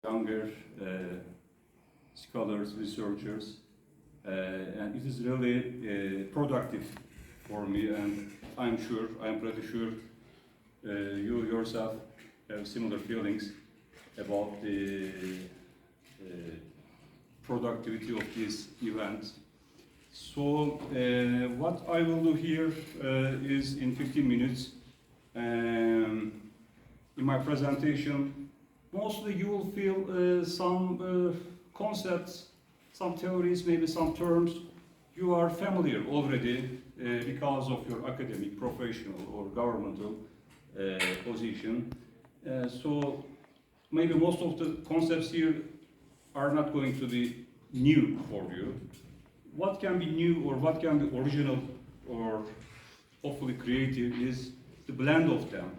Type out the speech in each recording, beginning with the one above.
younger scholars, researchers, and it is really productive for me, and I'm pretty sure you yourself have similar feelings about the productivity of this event. So what I will do here is in 15 minutes in my presentation, mostly you will feel some concepts, some theories, maybe some terms you are familiar already because of your academic, professional or governmental position. So maybe most of the concepts here are not going to be new for you. What can be new or what can be original or hopefully creative is the blend of them,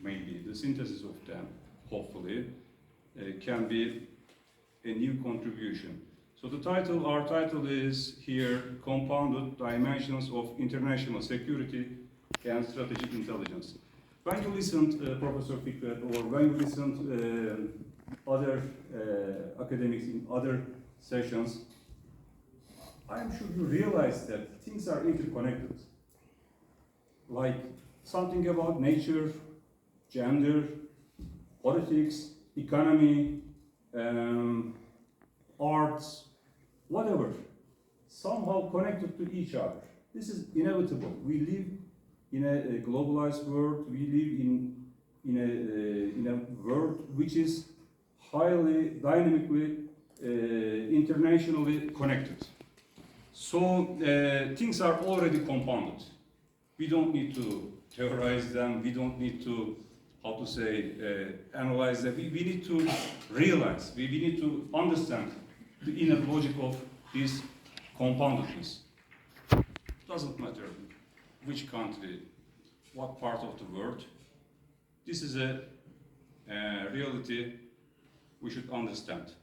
maybe the synthesis of them, hopefully, can be a new contribution. So our title is here, Compounded Dimensions of International Security and Strategic Intelligence. When you listened, Professor Fikret, or when you listened other academics in other sessions, I'm sure you realize that things are interconnected. Like something about nature, gender, politics, economy, arts, whatever, somehow connected to each other. This is inevitable. We live in a globalized world. We live in a world which is highly, dynamically, internationally connected. So things are already compounded. We don't need to theorize them. We don't need to, analyze them. We need to realize. We need to understand the inner logic of this compoundedness. Doesn't matter which country, what part of the world. This is a reality we should understand.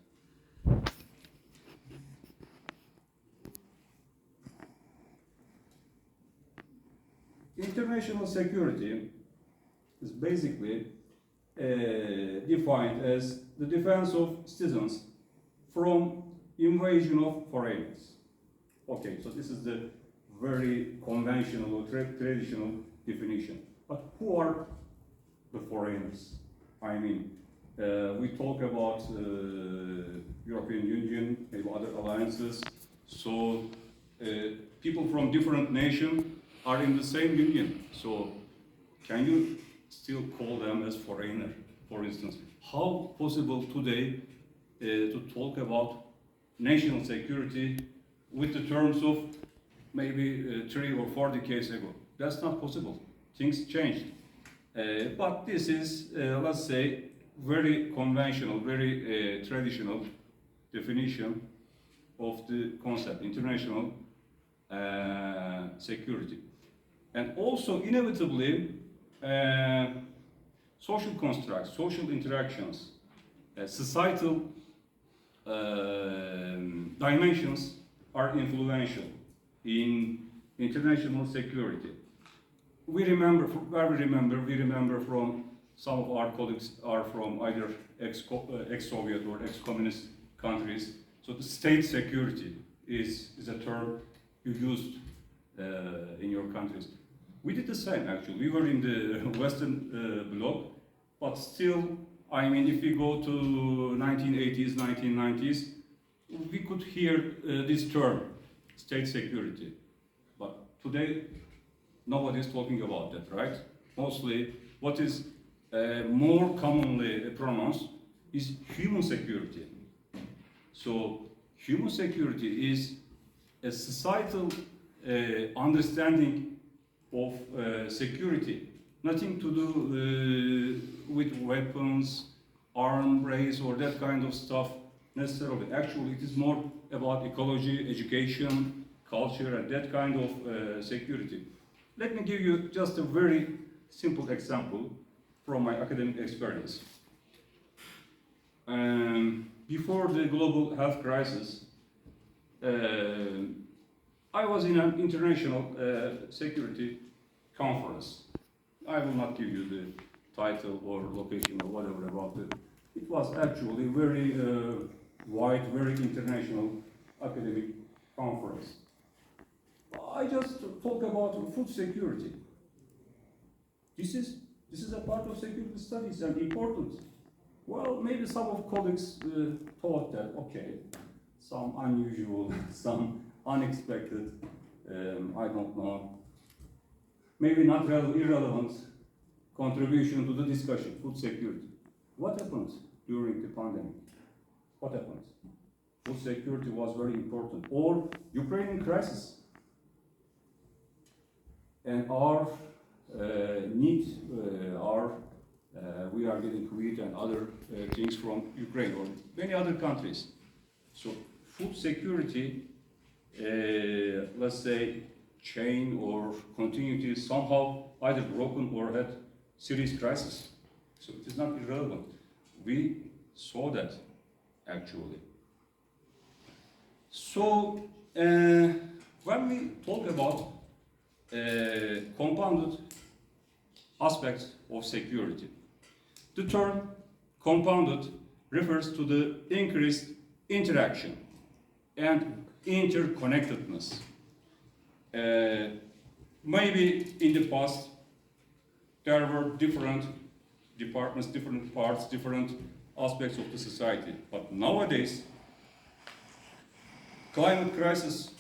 International security is basically defined as the defense of citizens from invasion of foreigners. Okay, so this is the very conventional or traditional definition. But who are the foreigners? I mean, we talk about European Union, maybe other alliances. So people from different nations are in the same union. So can you still call them as foreigner, for instance? How possible today to talk about national security with the terms of maybe 3 or 4 decades ago? That's not possible. Things changed. But this is, let's say, very conventional, very traditional definition of the concept, international security. And also, inevitably, social constructs, social interactions, societal dimensions are influential in international security. We remember from some of our colleagues are from either ex-Soviet or ex-communist countries. So the state security is a term you used in your countries. We did the same, actually. We were in the Western bloc, but still, I mean, if we go to 1980s, 1990s, we could hear this term, state security. But today, nobody is talking about that, right? Mostly, what is more commonly pronounced is human security. So, human security is a societal understanding of security, nothing to do with weapons, arm race, or that kind of stuff necessarily. Actually, it is more about ecology, education, culture, and that kind of security. Let me give you just a very simple example from my academic experience. Before the global health crisis, I was in an international security conference. I will not give you the title or location or whatever about the It was actually very wide, very international academic conference. I just talk about food security. This is a part of security studies and important. Well, maybe some of colleagues thought that, okay, some unusual, some unexpected, I don't know, maybe not irrelevant contribution to the discussion, food security. What happened during the pandemic? What happened? Food security was very important. Or Ukrainian crisis. And our need, we are getting wheat and other things from Ukraine or many other countries. So food security, let's say, chain or continuity is somehow either broken or had serious crisis. So it is not irrelevant. We saw that actually. So when we talk about compounded aspects of security, the term compounded refers to the increased interaction and interconnectedness. Maybe in the past there were different departments, different parts, different aspects of the society. But nowadays, climate crisis,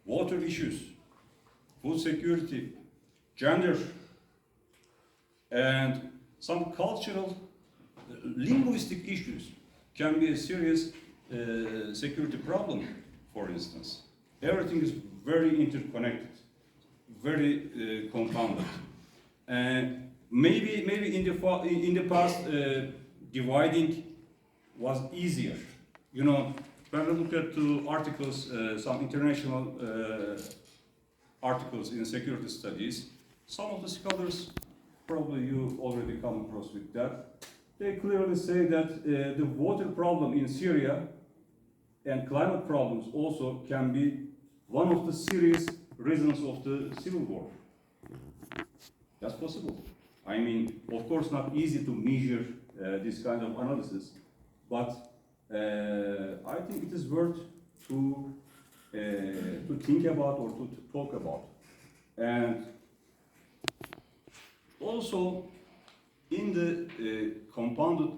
water issues, food security, gender, and some cultural, linguistic issues can be a serious security problem, for instance. Everything is very interconnected, very compounded. And maybe in the past, dividing was easier. You know, when we look at the articles, some international articles in security studies, some of the scholars, probably you already come across with that, they clearly say that the water problem in Syria and climate problems also can be one of the serious reasons of the civil war. That's possible. I mean, of course, not easy to measure this kind of analysis, but I think it is worth to think about or to talk about. And also, in the compounded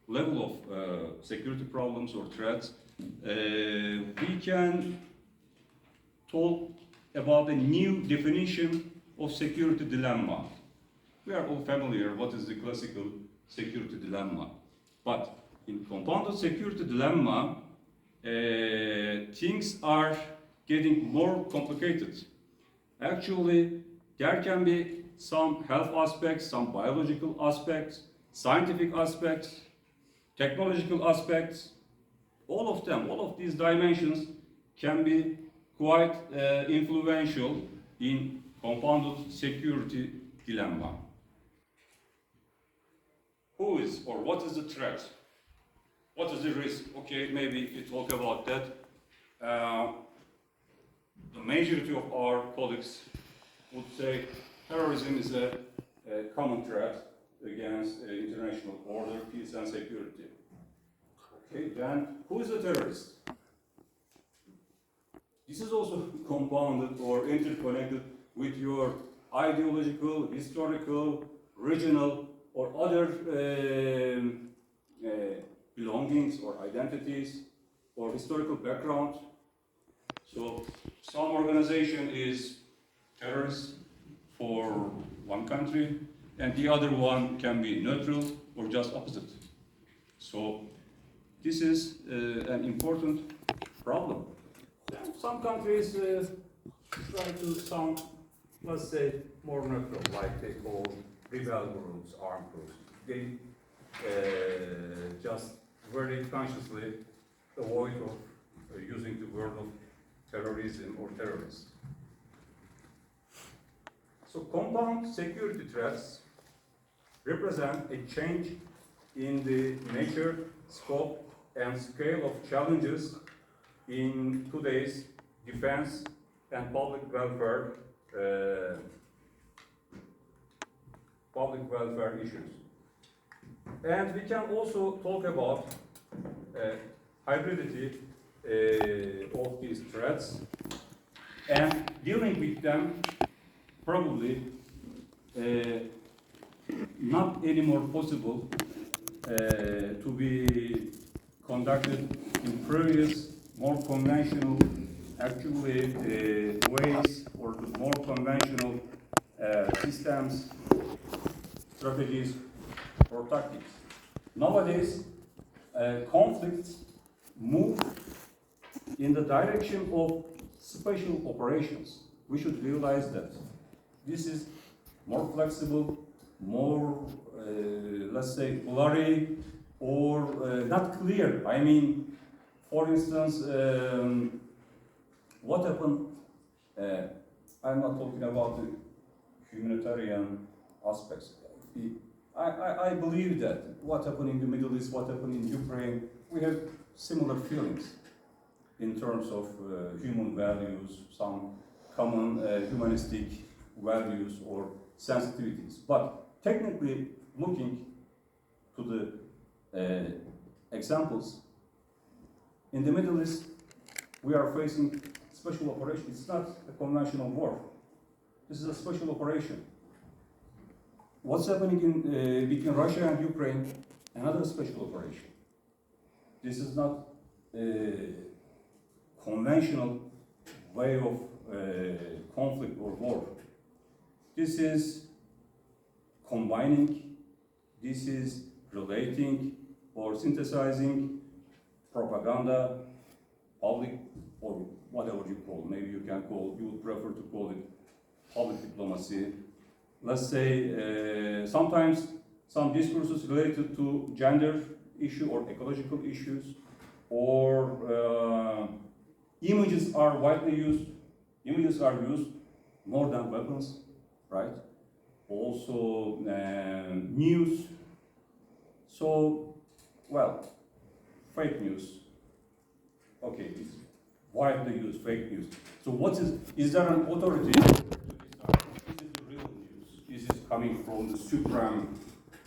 level of security problems or threats, we can talk about a new definition of security dilemma. We are all familiar what is the classical security dilemma. But in compounded security dilemma, things are getting more complicated. Actually, there can be some health aspects, some biological aspects, scientific aspects, technological aspects. All of them, all of these dimensions can be quite influential in compounded security dilemma. Who is or what is the threat? What is the risk? Okay, maybe if we talk about that, the majority of our colleagues would say terrorism is a common threat against international order, peace and security. Okay, then who is the terrorist? This is also compounded or interconnected with your ideological, historical, regional, or other belongings or identities or historical background. So some organization is terrorist for one country and the other one can be neutral or just opposite. So this is an important problem. Some countries try to sound, let's say, more neutral, like they call rebel groups, armed groups. They just very consciously avoid of using the word of terrorism or terrorists. So compound security threats represent a change in the nature, scope, and scale of challenges in today's defense and public welfare issues. And we can also talk about hybridity of these threats, and dealing with them probably not anymore possible to be conducted in previous, more conventional, actually ways, or the more conventional systems, strategies, or tactics. Nowadays, conflicts move in the direction of special operations. We should realize that this is more flexible, more, let's say, blurry, or not clear. I mean, for instance, what happened, I'm not talking about the humanitarian aspects. I believe that what happened in the Middle East, what happened in Ukraine, we have similar feelings in terms of human values, some common humanistic values or sensitivities. But technically, looking to the examples, in the Middle East, we are facing special operation. It's not a conventional war. This is a special operation. What's happening in, between Russia and Ukraine? Another special operation. This is not a conventional way of conflict or war. This is combining, this is relating or synthesizing propaganda, public, or whatever you call. Maybe you can call, you would prefer to call it public diplomacy. Let's say sometimes some discourses related to gender issue or ecological issues, or images are widely used. Images are used more than weapons, right? Also news. So, well, fake news. Okay, it's widely used, fake news. So what is there an authority to decide this is the real news? This is coming from the supreme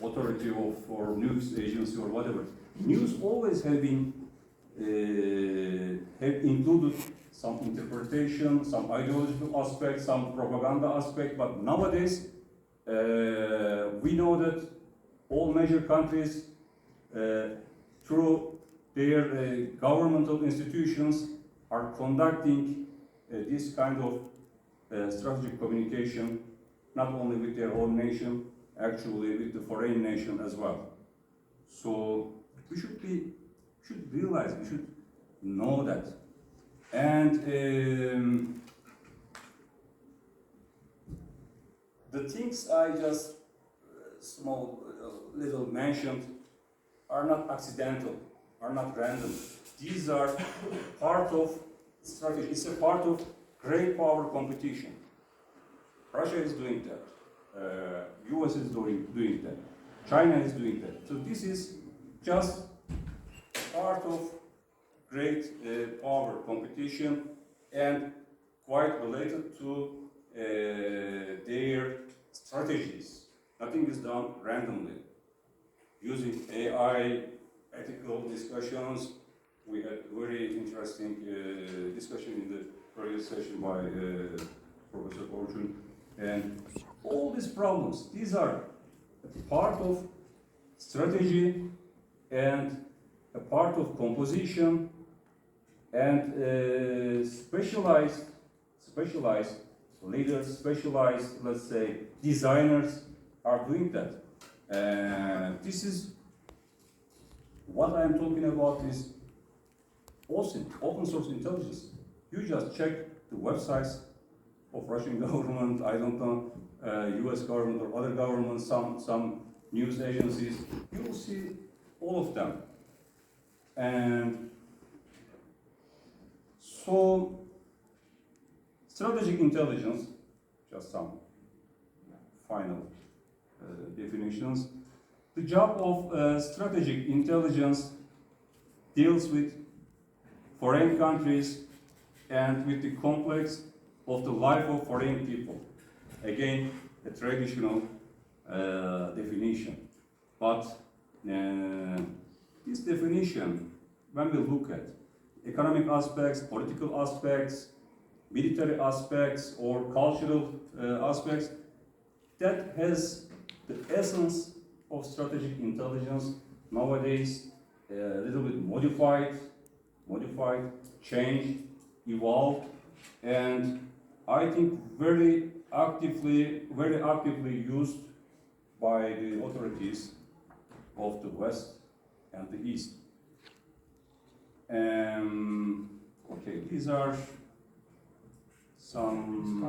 authority of or news agency or whatever. News always have been have included some interpretation, some ideological aspect, some propaganda aspect, but nowadays we know that all major countries through their governmental institutions are conducting this kind of strategic communication, not only with their own nation, actually with the foreign nation as well. So we should realize, we should know that. And the things I just little mentioned are not accidental, are not random. These are part of strategy. It's a part of great power competition. Russia is doing that. US is doing that. China is doing that. So this is just part of great power competition and quite related to their strategies. Nothing is done randomly. Using AI, ethical discussions, we had very interesting discussion in the previous session by Professor Orchun. And all these problems, these are part of strategy and a part of composition, and specialized leaders, specialized, let's say, designers are doing that. This is what I'm talking about is open source intelligence. You just check the websites of Russian government, I don't know, US government or other governments, some news agencies, you will see all of them. And so, strategic intelligence, just some final definitions. The job of strategic intelligence deals with foreign countries and with the complex of the life of foreign people. Again, a traditional definition. But This definition, when we look at economic aspects, political aspects, military aspects, or cultural aspects, that has the essence of strategic intelligence nowadays, a little bit modified, changed, evolved, and I think very actively used by the authorities of the West and the East. Okay, these are some